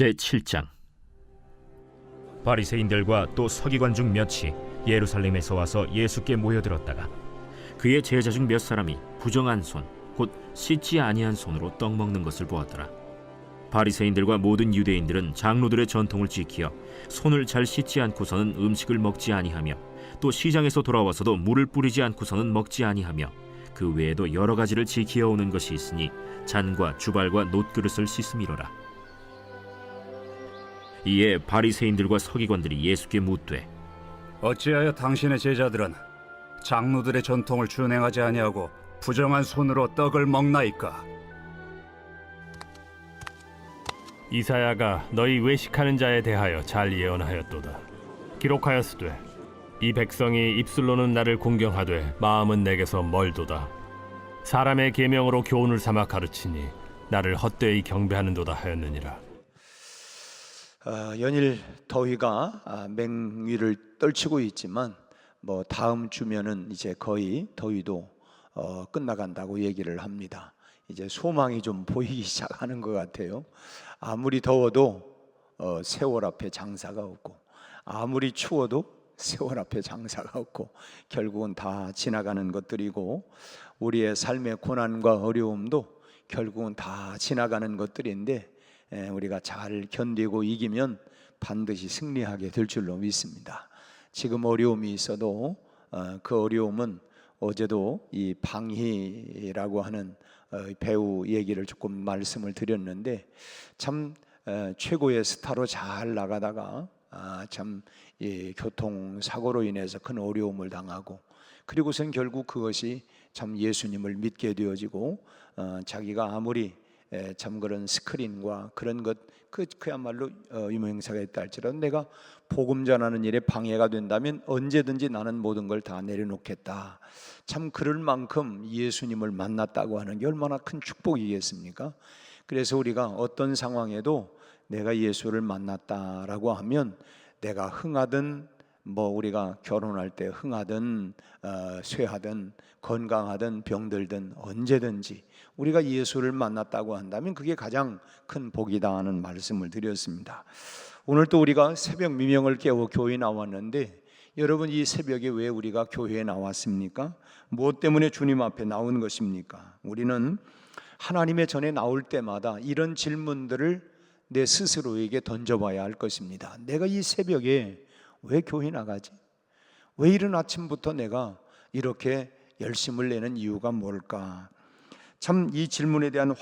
제7장. 바리새인들과 또 서기관 중 몇이 예루살렘에서 와서 예수께 모여들었다가 그의 제자 중 몇 사람이 부정한 손, 곧 씻지 아니한 손으로 떡 먹는 것을 보았더라. 바리새인들과 모든 유대인들은 장로들의 전통을 지키어 손을 잘 씻지 않고서는 음식을 먹지 아니하며, 또 시장에서 돌아와서도 물을 뿌리지 않고서는 먹지 아니하며, 그 외에도 여러 가지를 지키어 오는 것이 있으니 잔과 주발과 놋그릇을 씻음이로라. 이에 바리새인들과 서기관들이 예수께 묻되, 어찌하여 당신의 제자들은 장로들의 전통을 준행하지 아니하고 부정한 손으로 떡을 먹나이까? 이사야가 너희 외식하는 자에 대하여 잘 예언하였도다. 기록하였으되 이 백성이 입술로는 나를 공경하되 마음은 내게서 멀도다. 사람의 계명으로 교훈을 삼아 가르치니 나를 헛되이 경배하는도다 하였느니라. 연일 더위가 맹위를 떨치고 있지만 다음 주면은 이제 거의 더위도 끝나간다고 얘기를 합니다. 이제 소망이 좀 보이기 시작하는 것 같아요. 아무리 더워도 세월 앞에 장사가 없고, 아무리 추워도 세월 앞에 장사가 없고, 결국은 다 지나가는 것들이고, 우리의 삶의 고난과 어려움도 결국은 다 지나가는 것들인데, 우리가 잘 견디고 이기면 반드시 승리하게 될 줄로 믿습니다. 지금 어려움이 있어도 그 어려움은, 어제도 이 방희라고 하는 배우 얘기를 조금 말씀을 드렸는데, 참 최고의 스타로 잘 나가다가 참 교통사고로 인해서 큰 어려움을 당하고, 그리고선 결국 그것이 참 예수님을 믿게 되어지고, 자기가 아무리 참 그런 스크린과 그런 것, 그야말로 유명사가 있다 할지라도 내가 복음 전하는 일에 방해가 된다면 언제든지 나는 모든 걸 다 내려놓겠다. 참 그럴 만큼 예수님을 만났다고 하는 게 얼마나 큰 축복이겠습니까? 그래서 우리가 어떤 상황에도 내가 예수를 만났다라고 하면, 내가 흥하든 우리가 결혼할 때 흥하든 쇠하든 건강하든 병들든 언제든지 우리가 예수를 만났다고 한다면 그게 가장 큰 복이다 하는 말씀을 드렸습니다. 오늘 또 우리가 새벽 미명을 깨워 교회에 나왔는데, 여러분 이 새벽에 왜 우리가 교회에 나왔습니까? 무엇 때문에 주님 앞에 나온 것입니까? 우리는 하나님의 전에 나올 때마다 이런 질문들을 내 스스로에게 던져봐야 할 것입니다. 내가 이 새벽에 왜 교회 나가지? 왜 이른 아침부터 내가 이렇게 열심을 내는 이유가 뭘까? 참 이 질문에 대한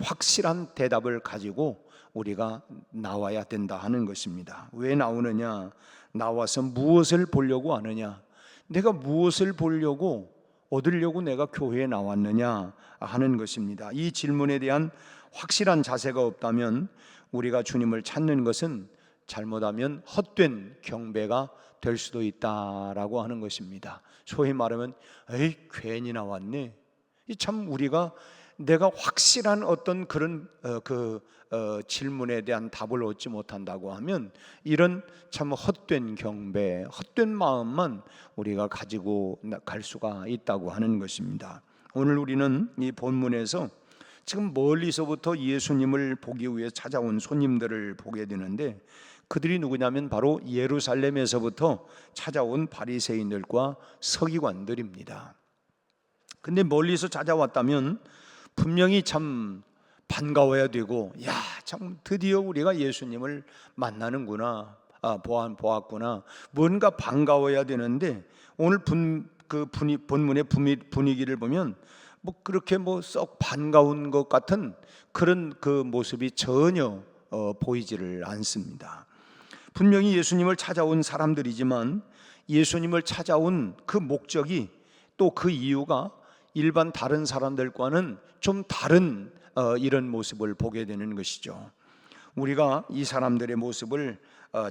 확실한 대답을 가지고 우리가 나와야 된다 하는 것입니다. 왜 나오느냐? 나와서 무엇을 보려고 하느냐? 내가 무엇을 보려고, 얻으려고 내가 교회에 나왔느냐 하는 것입니다. 이 질문에 대한 확실한 자세가 없다면 우리가 주님을 찾는 것은 잘못하면 헛된 경배가 될 수도 있다라고 하는 것입니다. 소위 말하면 에이 괜히 나왔네. 참 우리가 내가 확실한 어떤 그런 질문에 대한 답을 얻지 못한다고 하면 이런 참 헛된 경배, 헛된 마음만 우리가 가지고 갈 수가 있다고 하는 것입니다. 오늘 우리는 이 본문에서 지금 멀리서부터 예수님을 보기 위해 찾아온 손님들을 보게 되는데, 그들이 누구냐면 바로 예루살렘에서부터 찾아온 바리새인들과 서기관들입니다. 근데 멀리서 찾아왔다면 분명히 참 반가워야 되고, 야, 참 드디어 우리가 예수님을 만나는구나, 보았구나, 뭔가 반가워야 되는데, 오늘 본문의 분위기를 보면 그렇게 썩 반가운 것 같은 그런 그 모습이 전혀 보이지를 않습니다. 분명히 예수님을 찾아온 사람들이지만 예수님을 찾아온 그 목적이, 또 그 이유가 일반 다른 사람들과는 좀 다른 이런 모습을 보게 되는 것이죠. 우리가 이 사람들의 모습을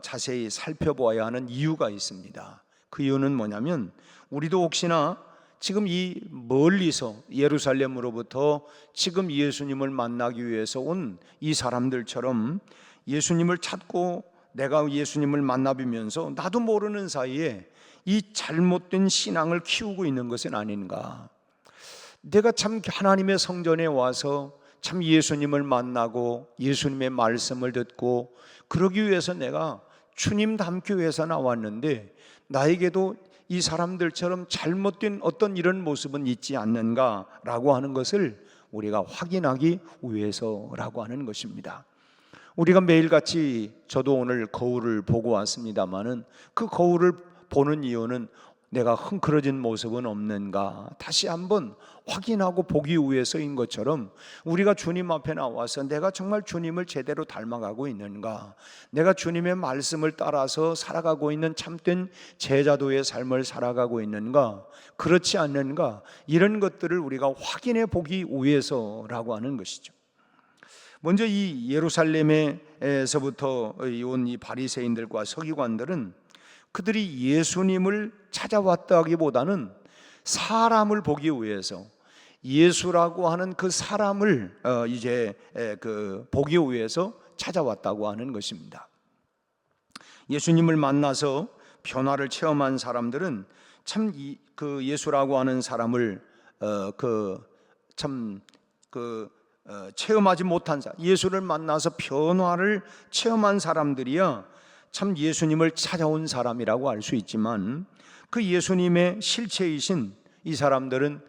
자세히 살펴보아야 하는 이유가 있습니다. 그 이유는 뭐냐면, 우리도 혹시나 지금 이 멀리서 예루살렘으로부터 지금 예수님을 만나기 위해서 온 이 사람들처럼 예수님을 찾고 내가 예수님을 만나뵈면서 나도 모르는 사이에 이 잘못된 신앙을 키우고 있는 것은 아닌가? 내가 참 하나님의 성전에 와서 참 예수님을 만나고 예수님의 말씀을 듣고 그러기 위해서 내가 주님 닮기 위해서 나왔는데 나에게도 이 사람들처럼 잘못된 어떤 이런 모습은 있지 않는가라고 하는 것을 우리가 확인하기 위해서라고 하는 것입니다. 우리가 매일같이, 저도 오늘 거울을 보고 왔습니다마는 그 거울을 보는 이유는 내가 흥그러진 모습은 없는가 다시 한번 확인하고 보기 위해서인 것처럼, 우리가 주님 앞에 나와서 내가 정말 주님을 제대로 닮아가고 있는가, 내가 주님의 말씀을 따라서 살아가고 있는 참된 제자도의 삶을 살아가고 있는가, 그렇지 않는가, 이런 것들을 우리가 확인해 보기 위해서라고 하는 것이죠. 먼저 이 예루살렘에서부터 온 이 바리새인들과 서기관들은 그들이 예수님을 찾아왔다기보다는 사람을 보기 위해서, 예수라고 하는 그 사람을 보기 위해서 찾아왔다고 하는 것입니다. 예수님을 만나서 변화를 체험한 사람들은 참 그 예수라고 하는 사람을 체험하지 못한 사람, 예수를 만나서 변화를 체험한 사람들이야 참 예수님을 찾아온 사람이라고 알 수 있지만, 그 예수님의 실체이신 이 사람들은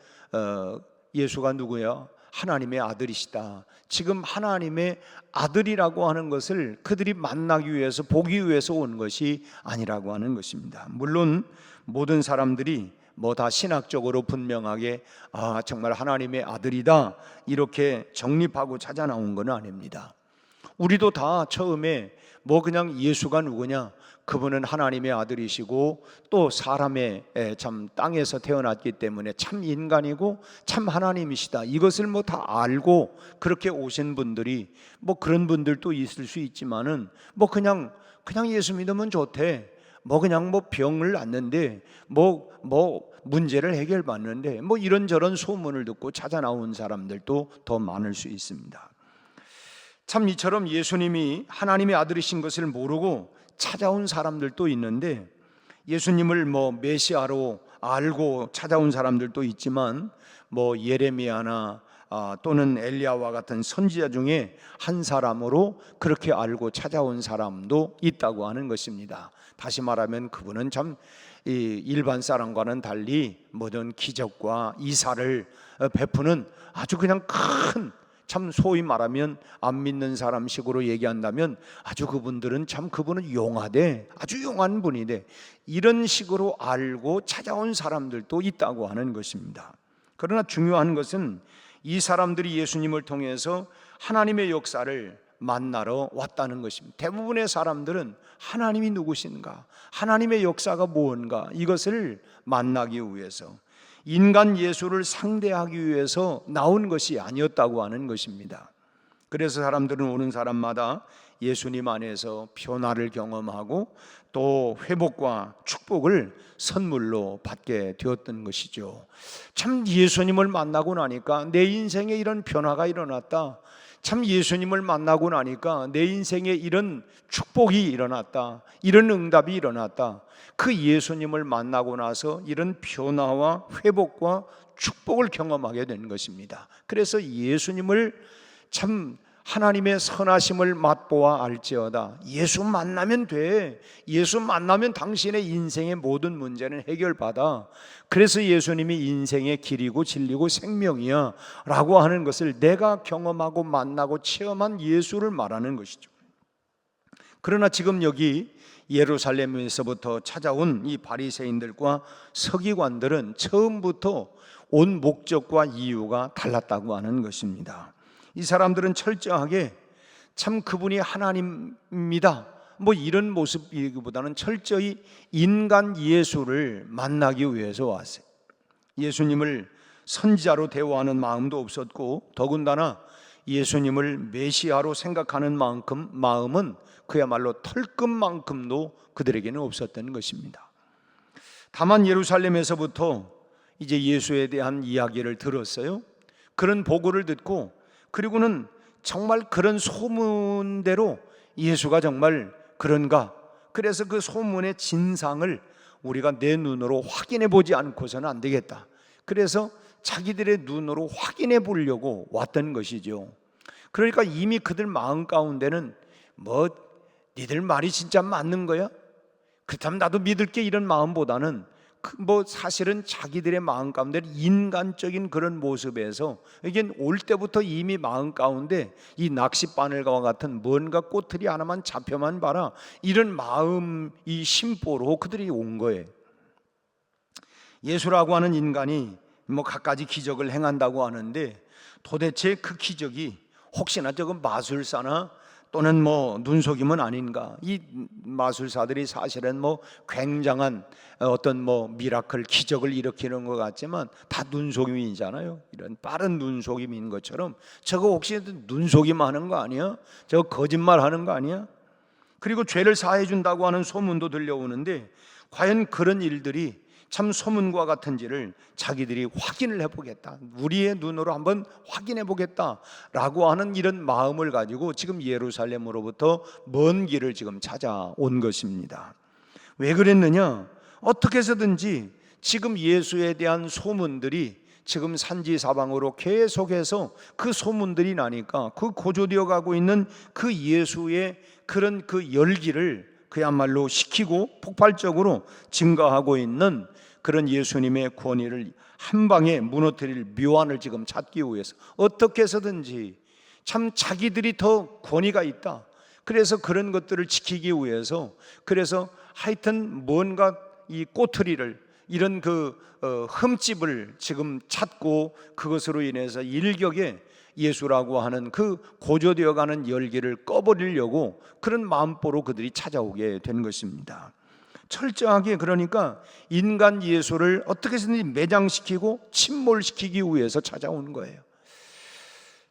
예수가 누구야? 하나님의 아들이시다. 지금 하나님의 아들이라고 하는 것을 그들이 만나기 위해서, 보기 위해서 온 것이 아니라고 하는 것입니다. 물론 모든 사람들이 다 신학적으로 분명하게 정말 하나님의 아들이다 이렇게 정립하고 찾아 나온 건 아닙니다. 우리도 다 처음에 그냥 예수가 누구냐, 그분은 하나님의 아들이시고 또 사람의 참 땅에서 태어났기 때문에 참 인간이고 참 하나님이시다, 이것을 다 알고 그렇게 오신 분들이 그런 분들도 있을 수 있지만은 그냥 예수 믿으면 좋대, 그냥 병을 낫는데 문제를 해결받는데 이런저런 소문을 듣고 찾아 나온 사람들도 더 많을 수 있습니다. 참 이처럼 예수님이 하나님의 아들이신 것을 모르고 찾아온 사람들도 있는데, 예수님을 메시아로 알고 찾아온 사람들도 있지만 예레미야나 또는 엘리야와 같은 선지자 중에 한 사람으로 그렇게 알고 찾아온 사람도 있다고 하는 것입니다. 다시 말하면 그분은 참 일반 사람과는 달리 모든 기적과 이사를 베푸는 아주 그냥 큰, 참 소위 말하면 안 믿는 사람식으로 얘기한다면 아주 그분은 용하대, 아주 용한 분이대, 이런 식으로 알고 찾아온 사람들도 있다고 하는 것입니다. 그러나 중요한 것은 이 사람들이 예수님을 통해서 하나님의 역사를 만나러 왔다는 것입니다. 대부분의 사람들은 하나님이 누구신가, 하나님의 역사가 무언가, 이것을 만나기 위해서, 인간 예수를 상대하기 위해서 나온 것이 아니었다고 하는 것입니다. 그래서 사람들은 오는 사람마다 예수님 안에서 변화를 경험하고 또 회복과 축복을 선물로 받게 되었던 것이죠. 참 예수님을 만나고 나니까 내 인생에 이런 변화가 일어났다, 참 예수님을 만나고 나니까 내 인생에 이런 축복이 일어났다, 이런 응답이 일어났다, 그 예수님을 만나고 나서 이런 변화와 회복과 축복을 경험하게 된 것입니다. 그래서 예수님을 참 하나님의 선하심을 맛보아 알지어다, 예수 만나면 돼, 예수 만나면 당신의 인생의 모든 문제는 해결받아, 그래서 예수님이 인생의 길이고 진리고 생명이야 라고 하는 것을 내가 경험하고 만나고 체험한 예수를 말하는 것이죠. 그러나 지금 여기 예루살렘에서부터 찾아온 이 바리새인들과 서기관들은 처음부터 온 목적과 이유가 달랐다고 하는 것입니다. 이 사람들은 철저하게 참 그분이 하나님입니다 이런 모습이기보다는 철저히 인간 예수를 만나기 위해서 왔어요. 예수님을 선지자로 대우하는 마음도 없었고, 더군다나 예수님을 메시아로 생각하는 마음은 그야말로 털끝만큼도 그들에게는 없었던 것입니다. 다만 예루살렘에서부터 이제 예수에 대한 이야기를 들었어요. 그런 보고를 듣고, 그리고는 정말 그런 소문대로 예수가 정말 그런가, 그래서 그 소문의 진상을 우리가 내 눈으로 확인해 보지 않고서는 안 되겠다, 그래서 자기들의 눈으로 확인해 보려고 왔던 것이죠. 그러니까 이미 그들 마음 가운데는 뭐 니들 말이 진짜 맞는 거야? 그렇다면 나도 믿을게, 이런 마음보다는 뭐 사실은 자기들의 마음 가운데 인간적인 그런 모습에서, 이게 올 때부터 이미 마음 가운데 이 낚싯바늘과 같은 뭔가 꼬투리 하나만 잡혀만 봐라, 이런 마음, 이 심보로 그들이 온 거예요. 예수라고 하는 인간이 뭐 갖가지 기적을 행한다고 하는데, 도대체 그 기적이 혹시나 저건 마술사나 또는 뭐 눈속임은 아닌가? 이 마술사들이 사실은 뭐 굉장한 어떤 뭐 미라클 기적을 일으키는 것 같지만 다 눈속임이잖아요. 이런 빠른 눈속임인 것처럼 저거 혹시 눈속임 하는 거 아니야? 저거 거짓말 하는 거 아니야? 그리고 죄를 사해 준다고 하는 소문도 들려오는데, 과연 그런 일들이 참 소문과 같은지를 자기들이 확인을 해보겠다, 우리의 눈으로 한번 확인해 보겠다라고 하는 이런 마음을 가지고 지금 예루살렘으로부터 먼 길을 지금 찾아온 것입니다. 왜 그랬느냐? 어떻게 해서든지 지금 예수에 대한 소문들이 지금 산지사방으로 계속해서 그 소문들이 나니까 그 고조되어 가고 있는 그 예수의 그런 그 열기를 그야말로 식히고 폭발적으로 증가하고 있는 그런 예수님의 권위를 한 방에 무너뜨릴 묘안을 지금 찾기 위해서 어떻게 해서든지 참 자기들이 더 권위가 있다, 그래서 그런 것들을 지키기 위해서, 그래서 하여튼 뭔가 이 꼬투리를, 이런 그 흠집을 지금 찾고 그것으로 인해서 일격에 예수라고 하는 그 고조되어 가는 열기를 꺼버리려고 그런 마음보로 그들이 찾아오게 된 것입니다. 철저하게, 그러니까 인간 예수를 어떻게 해서든지 매장시키고 침몰시키기 위해서 찾아온 거예요.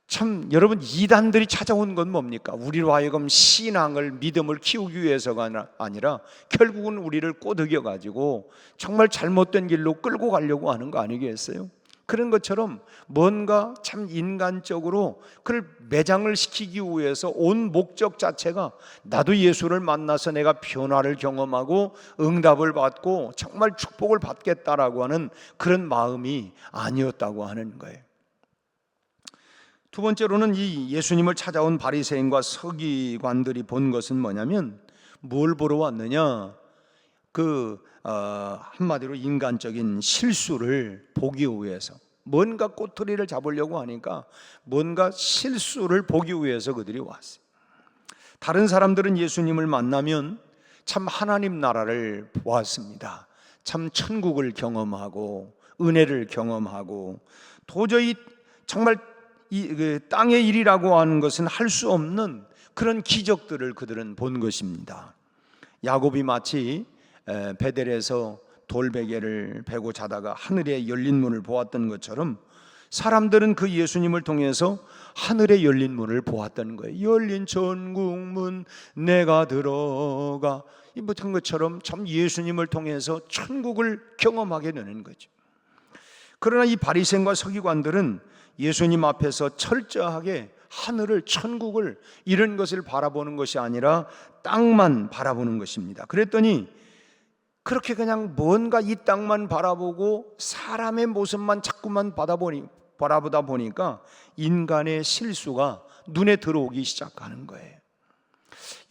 참 여러분, 이단들이 찾아온 건 뭡니까? 우리로 하여금 신앙을, 믿음을 키우기 위해서가 아니라 결국은 우리를 꼬드겨 가지고 정말 잘못된 길로 끌고 가려고 하는 거 아니겠어요? 그런 것처럼 뭔가 참 인간적으로 그를 매장을 시키기 위해서 온 목적 자체가 나도 예수를 만나서 내가 변화를 경험하고 응답을 받고 정말 축복을 받겠다라고 하는 그런 마음이 아니었다고 하는 거예요. 두 번째로는 이 예수님을 찾아온 바리새인과 서기관들이 본 것은 뭐냐면, 뭘 보러 왔느냐? 한마디로 인간적인 실수를 보기 위해서, 뭔가 꼬투리를 잡으려고 하니까 뭔가 실수를 보기 위해서 그들이 왔어요. 다른 사람들은 예수님을 만나면 참 하나님 나라를 보았습니다. 참 천국을 경험하고 은혜를 경험하고 도저히 정말 이 땅의 일이라고 하는 것은 할 수 없는 그런 기적들을 그들은 본 것입니다. 야곱이 마치 베델에서 돌베개를 베고 자다가 하늘에 열린 문을 보았던 것처럼 사람들은 그 예수님을 통해서 하늘에 열린 문을 보았던 거예요. 열린 천국문 내가 들어가, 이 같은 것처럼 참 예수님을 통해서 천국을 경험하게 되는 거죠. 그러나 이 바리새인과 서기관들은 예수님 앞에서 철저하게 하늘을, 천국을, 이런 것을 바라보는 것이 아니라 땅만 바라보는 것입니다. 그랬더니 그렇게 그냥 뭔가 이 땅만 바라보고 사람의 모습만 자꾸만 바라보다 보니까 인간의 실수가 눈에 들어오기 시작하는 거예요.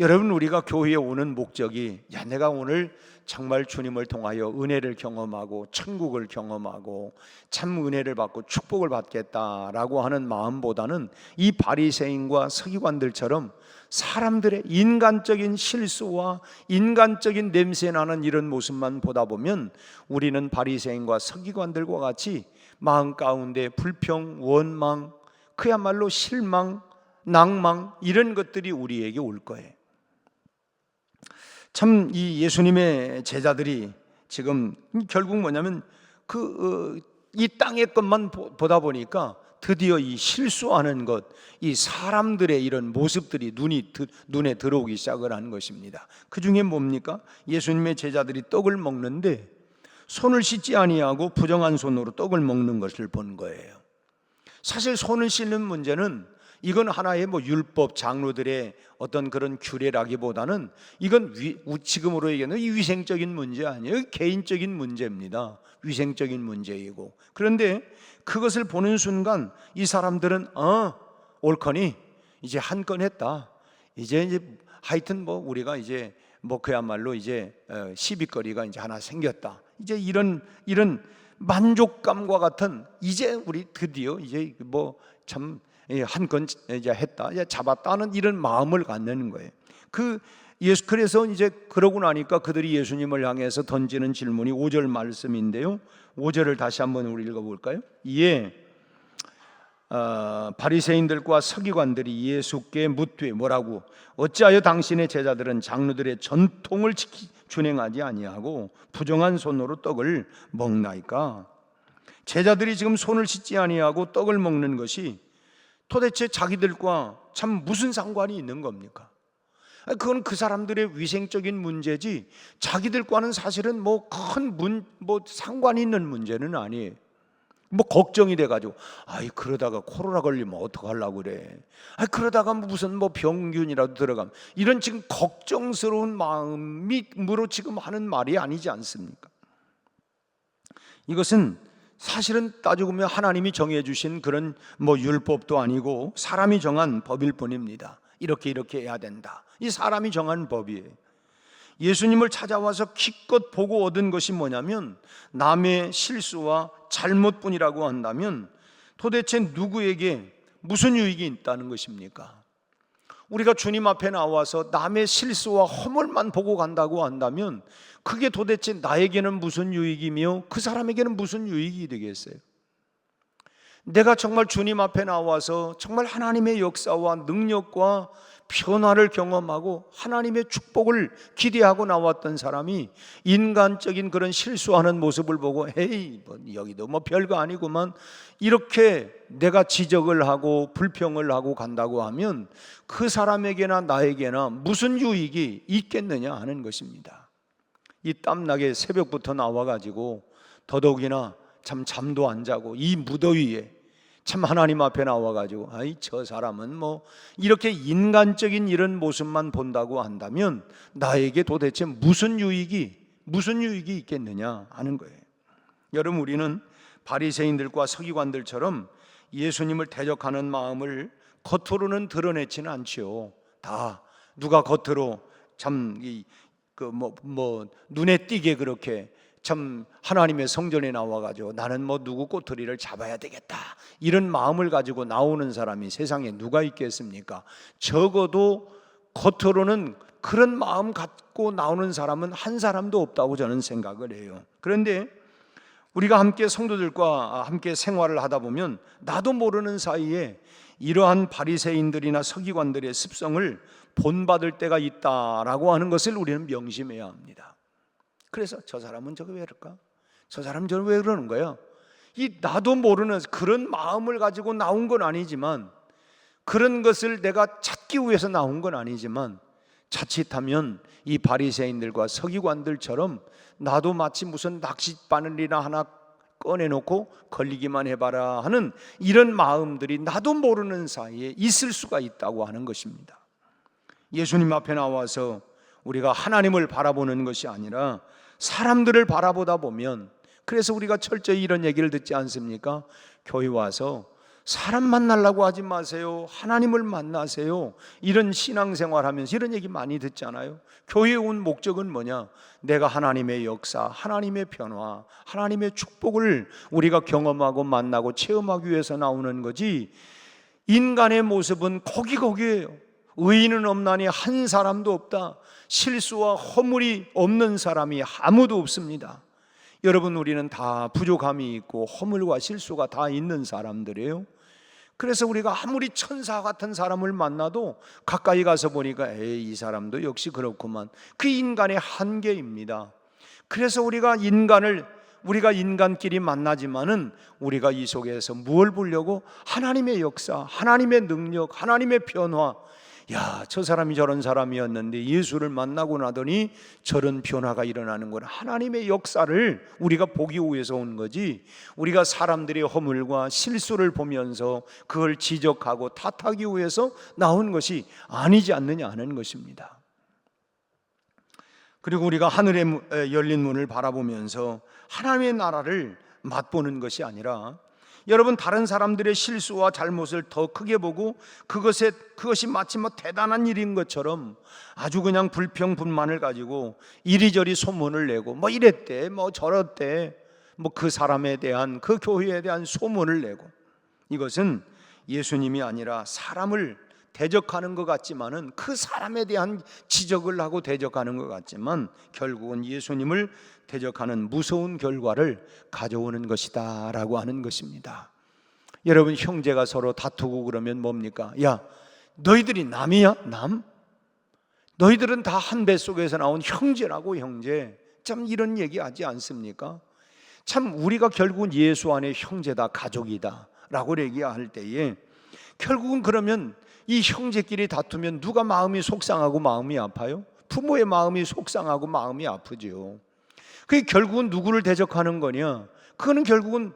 여러분, 우리가 교회에 오는 목적이 내가 오늘 정말 주님을 통하여 은혜를 경험하고 천국을 경험하고 참 은혜를 받고 축복을 받겠다라고 하는 마음보다는 이 바리새인과 서기관들처럼 사람들의 인간적인 실수와 인간적인 냄새나는 이런 모습만 보다 보면 우리는 바리새인과 서기관들과 같이 마음 가운데 불평, 원망, 그야말로 실망, 낭망, 이런 것들이 우리에게 올 거예요. 참 이 예수님의 제자들이 지금 결국 뭐냐면 이 땅의 것만 보다 보니까 드디어 이 실수하는 것, 이 사람들의 이런 모습들이 눈에 들어오기 시작을 한 것입니다. 그 중에 뭡니까? 예수님의 제자들이 떡을 먹는데 손을 씻지 아니하고 부정한 손으로 떡을 먹는 것을 본 거예요. 사실 손을 씻는 문제는 이건 하나의 율법 장로들의 어떤 그런 규례라기보다는 이건 지금으로 얘기하는 위생적인 문제 아니에요. 개인적인 문제입니다. 위생적인 문제이고, 그런데 그것을 보는 순간 이 사람들은 옳거니 이제 한 건 했다. 이제 하여튼 뭐 우리가 이제 뭐 그야말로 이제 시비거리가 이제 하나 생겼다. 이제 이런 만족감과 같은, 이제 우리 드디어 이제 뭐 참 한 건 이제 했다, 이제 잡았다는 이런 마음을 갖는 거예요. 그래서 이제 그러고 나니까 그들이 예수님을 향해서 던지는 질문이 5절 말씀인데요. 5절을 다시 한번 우리 읽어볼까요? 이에 바리새인들과 서기관들이 예수께 묻되 뭐라고? 어찌하여 당신의 제자들은 장로들의 전통을 준행하지 아니하고 부정한 손으로 떡을 먹나이까? 제자들이 지금 손을 씻지 아니하고 떡을 먹는 것이 도대체 자기들과 참 무슨 상관이 있는 겁니까? 그건 그 사람들의 위생적인 문제지 자기들과는 사실은 뭐 큰 상관이 있는 문제는 아니에요. 뭐 걱정이 돼가지고, 아이 그러다가 코로나 걸리면 어떡하려고 그래, 아이 그러다가 무슨 뭐 병균이라도 들어가면, 이런 지금 걱정스러운 마음으로 지금 하는 말이 아니지 않습니까? 이것은 사실은 따지고 보면 하나님이 정해주신 그런 뭐 율법도 아니고 사람이 정한 법일 뿐입니다. 이렇게 해야 된다, 이 사람이 정한 법이에요. 예수님을 찾아와서 기껏 보고 얻은 것이 뭐냐면 남의 실수와 잘못뿐이라고 한다면 도대체 누구에게 무슨 유익이 있다는 것입니까? 우리가 주님 앞에 나와서 남의 실수와 허물만 보고 간다고 한다면 그게 도대체 나에게는 무슨 유익이며 그 사람에게는 무슨 유익이 되겠어요? 내가 정말 주님 앞에 나와서 정말 하나님의 역사와 능력과 변화를 경험하고 하나님의 축복을 기대하고 나왔던 사람이 인간적인 그런 실수하는 모습을 보고 에이 뭐 여기도 뭐 별거 아니구만, 이렇게 내가 지적을 하고 불평을 하고 간다고 하면 그 사람에게나 나에게나 무슨 유익이 있겠느냐 하는 것입니다. 이 땀나게 새벽부터 나와가지고 더더욱이나 참 잠도 안 자고 이 무더위에 참 하나님 앞에 나와가지고 아이 저 사람은 뭐 이렇게 인간적인 이런 모습만 본다고 한다면 나에게 도대체 무슨 유익이 있겠느냐 하는 거예요. 여러분, 우리는 바리새인들과 서기관들처럼 예수님을 대적하는 마음을 겉으로는 드러내지는 않지요. 다 누가 겉으로 참 눈에 띄게 그렇게 참 하나님의 성전에 나와가지고 나는 뭐 누구 꼬투리를 잡아야 되겠다 이런 마음을 가지고 나오는 사람이 세상에 누가 있겠습니까? 적어도 겉으로는 그런 마음 갖고 나오는 사람은 한 사람도 없다고 저는 생각을 해요. 그런데 우리가 함께 성도들과 함께 생활을 하다 보면 나도 모르는 사이에 이러한 바리새인들이나 서기관들의 습성을 본받을 때가 있다라고 하는 것을 우리는 명심해야 합니다. 그래서 저 사람은 저거 왜 그럴까? 저 사람은 저거 왜 그러는 거야? 이 나도 모르는 그런 마음을 가지고 나온 건 아니지만, 그런 것을 내가 찾기 위해서 나온 건 아니지만, 자칫하면 이 바리새인들과 서기관들처럼 나도 마치 무슨 낚싯바늘이나 하나 꺼내놓고 걸리기만 해봐라 하는 이런 마음들이 나도 모르는 사이에 있을 수가 있다고 하는 것입니다. 예수님 앞에 나와서 우리가 하나님을 바라보는 것이 아니라 사람들을 바라보다 보면, 그래서 우리가 철저히 이런 얘기를 듣지 않습니까? 교회 와서 사람 만나려고 하지 마세요, 하나님을 만나세요, 이런 신앙생활 하면서 이런 얘기 많이 듣잖아요. 교회에 온 목적은 뭐냐? 내가 하나님의 역사, 하나님의 변화, 하나님의 축복을 우리가 경험하고 만나고 체험하기 위해서 나오는 거지, 인간의 모습은 거기에요. 의인은 없나니 한 사람도 없다. 실수와 허물이 없는 사람이 아무도 없습니다. 여러분, 우리는 다 부족함이 있고 허물과 실수가 다 있는 사람들이에요. 그래서 우리가 아무리 천사 같은 사람을 만나도 가까이 가서 보니까 에이 이 사람도 역시 그렇구만, 그 인간의 한계입니다. 그래서 우리가 인간끼리 만나지만은 우리가 이 속에서 무엇을 보려고? 하나님의 역사, 하나님의 능력, 하나님의 변화. 야, 저 사람이 저런 사람이었는데 예수를 만나고 나더니 저런 변화가 일어나는 건 하나님의 역사를 우리가 보기 위해서 온 거지, 우리가 사람들의 허물과 실수를 보면서 그걸 지적하고 탓하기 위해서 나온 것이 아니지 않느냐 하는 것입니다. 그리고 우리가 하늘에 열린 문을 바라보면서 하나님의 나라를 맛보는 것이 아니라 여러분, 다른 사람들의 실수와 잘못을 더 크게 보고 그것이 마치 대단한 일인 것처럼 아주 그냥 불평불만을 가지고 이리저리 소문을 내고 이랬대, 저랬대, 그 사람에 대한, 그 교회에 대한 소문을 내고, 이것은 예수님이 아니라 사람을 대적하는 것 같지만은, 그 사람에 대한 지적을 하고 대적하는 것 같지만 결국은 예수님을 대적하는 무서운 결과를 가져오는 것이다 라고 하는 것입니다. 여러분, 형제가 서로 다투고 그러면 뭡니까? 야, 너희들이 남이야? 남? 너희들은 다 한 뱃속에서 나온 형제라고, 형제. 참 이런 얘기 하지 않습니까? 참 우리가 결국은 예수 안에 형제다, 가족이다 라고 얘기할 때에 결국은 그러면 이 형제끼리 다투면 누가 마음이 속상하고 마음이 아파요? 부모의 마음이 속상하고 마음이 아프죠. 그게 결국은 누구를 대적하는 거냐? 그거는 결국은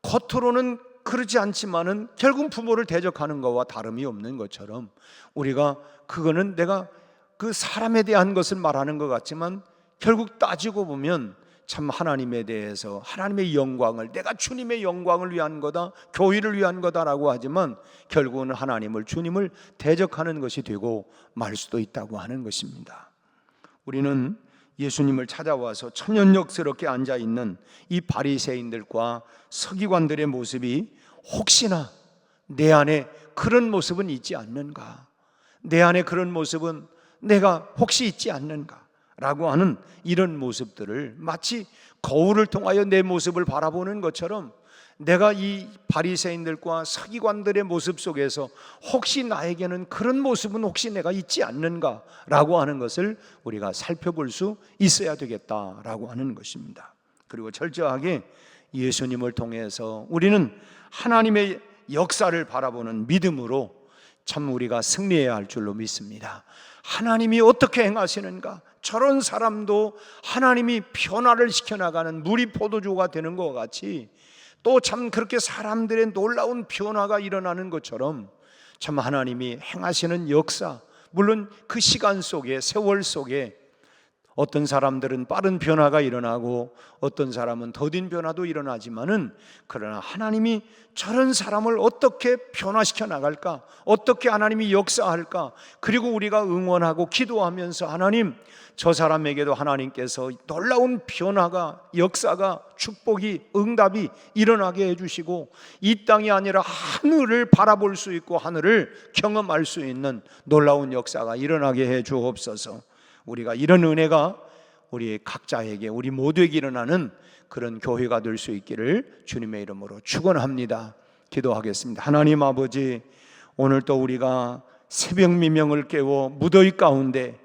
겉으로는 그렇지 않지만은 결국은 부모를 대적하는 것과 다름이 없는 것처럼, 우리가 그거는 내가 그 사람에 대한 것을 말하는 것 같지만 결국 따지고 보면 참 하나님에 대해서, 하나님의 영광을, 내가 주님의 영광을 위한 거다, 교회를 위한 거다라고 하지만 결국은 하나님을, 주님을 대적하는 것이 되고 말 수도 있다고 하는 것입니다. 우리는 예수님을 찾아와서 천연역스럽게 앉아있는 이 바리새인들과 서기관들의 모습이 혹시나 내 안에 그런 모습은 있지 않는가, 내 안에 그런 모습은 내가 혹시 있지 않는가 라고 하는 이런 모습들을 마치 거울을 통하여 내 모습을 바라보는 것처럼, 내가 이 바리새인들과 서기관들의 모습 속에서 혹시 나에게는 그런 모습은 혹시 내가 있지 않는가 라고 하는 것을 우리가 살펴볼 수 있어야 되겠다라고 하는 것입니다. 그리고 철저하게 예수님을 통해서 우리는 하나님의 역사를 바라보는 믿음으로 참 우리가 승리해야 할 줄로 믿습니다. 하나님이 어떻게 행하시는가, 저런 사람도 하나님이 변화를 시켜나가는 물이 포도주가 되는 것 같이, 또 참 그렇게 사람들의 놀라운 변화가 일어나는 것처럼 참 하나님이 행하시는 역사, 물론 그 시간 속에, 세월 속에 어떤 사람들은 빠른 변화가 일어나고 어떤 사람은 더딘 변화도 일어나지만은, 그러나 하나님이 저런 사람을 어떻게 변화시켜 나갈까, 어떻게 하나님이 역사할까, 그리고 우리가 응원하고 기도하면서 하나님, 저 사람에게도 하나님께서 놀라운 변화가, 역사가, 축복이, 응답이 일어나게 해주시고 이 땅이 아니라 하늘을 바라볼 수 있고 하늘을 경험할 수 있는 놀라운 역사가 일어나게 해 주옵소서. 우리가 이런 은혜가 우리 각자에게, 우리 모두에게 일어나는 그런 교회가 될 수 있기를 주님의 이름으로 축원합니다. 기도하겠습니다. 하나님 아버지, 오늘 또 우리가 새벽 미명을 깨워 무더위 가운데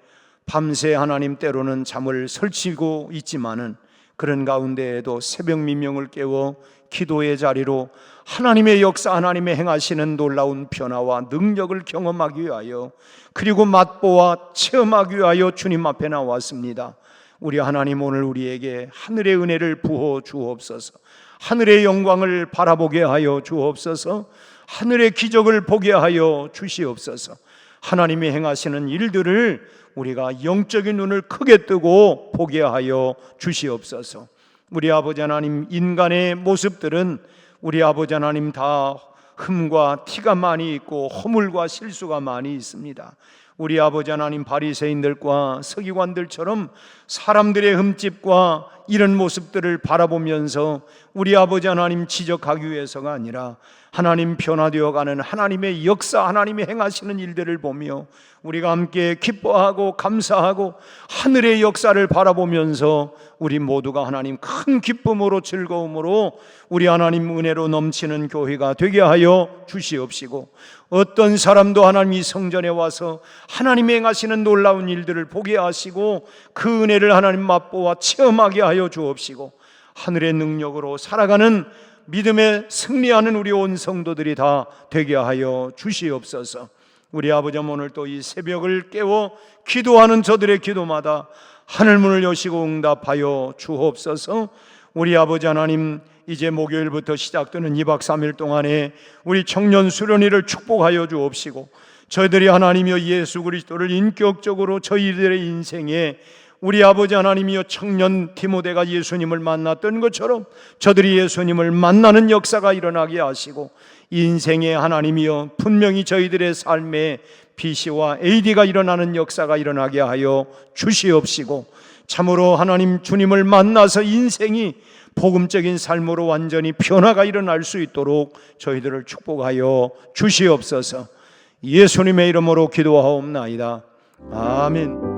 밤새 하나님 때로는 잠을 설치고 있지만은 그런 가운데에도 새벽 미명을 깨워 기도의 자리로 하나님의 역사, 하나님의 행하시는 놀라운 변화와 능력을 경험하기 위하여, 그리고 맛보아 체험하기 위하여 주님 앞에 나왔습니다. 우리 하나님, 오늘 우리에게 하늘의 은혜를 부어 주옵소서. 하늘의 영광을 바라보게 하여 주옵소서. 하늘의 기적을 보게 하여 주시옵소서. 하나님이 행하시는 일들을 우리가 영적인 눈을 크게 뜨고 보게 하여 주시옵소서. 우리 아버지 하나님, 인간의 모습들은 우리 아버지 하나님 다 흠과 티가 많이 있고 허물과 실수가 많이 있습니다. 우리 아버지 하나님, 바리새인들과 서기관들처럼 사람들의 흠집과 이런 모습들을 바라보면서 우리 아버지 하나님 지적하기 위해서가 아니라 하나님 변화되어 가는 하나님의 역사, 하나님이 행하시는 일들을 보며 우리가 함께 기뻐하고 감사하고 하늘의 역사를 바라보면서 우리 모두가 하나님 큰 기쁨으로, 즐거움으로 우리 하나님 은혜로 넘치는 교회가 되게 하여 주시옵시고, 어떤 사람도 하나님 이 성전에 와서 하나님이 행하시는 놀라운 일들을 보게 하시고 그 은혜를 하나님 맛보아 체험하게 하여 주옵시고, 하늘의 능력으로 살아가는 믿음에 승리하는 우리 온 성도들이 다 되게 하여 주시옵소서. 우리 아버지, 오늘 또 이 새벽을 깨워 기도하는 저들의 기도마다 하늘문을 여시고 응답하여 주옵소서. 우리 아버지 하나님, 이제 목요일부터 시작되는 2박 3일 동안에 우리 청년 수련회를 축복하여 주옵시고, 저희들이 하나님이여 예수 그리스도를 인격적으로 저희들의 인생에 우리 아버지 하나님이여 청년 디모데가 예수님을 만났던 것처럼 저들이 예수님을 만나는 역사가 일어나게 하시고, 인생의 하나님이여 분명히 저희들의 삶에 BC와 AD가 일어나는 역사가 일어나게 하여 주시옵시고, 참으로 하나님 주님을 만나서 인생이 복음적인 삶으로 완전히 변화가 일어날 수 있도록 저희들을 축복하여 주시옵소서. 예수님의 이름으로 기도하옵나이다. 아멘.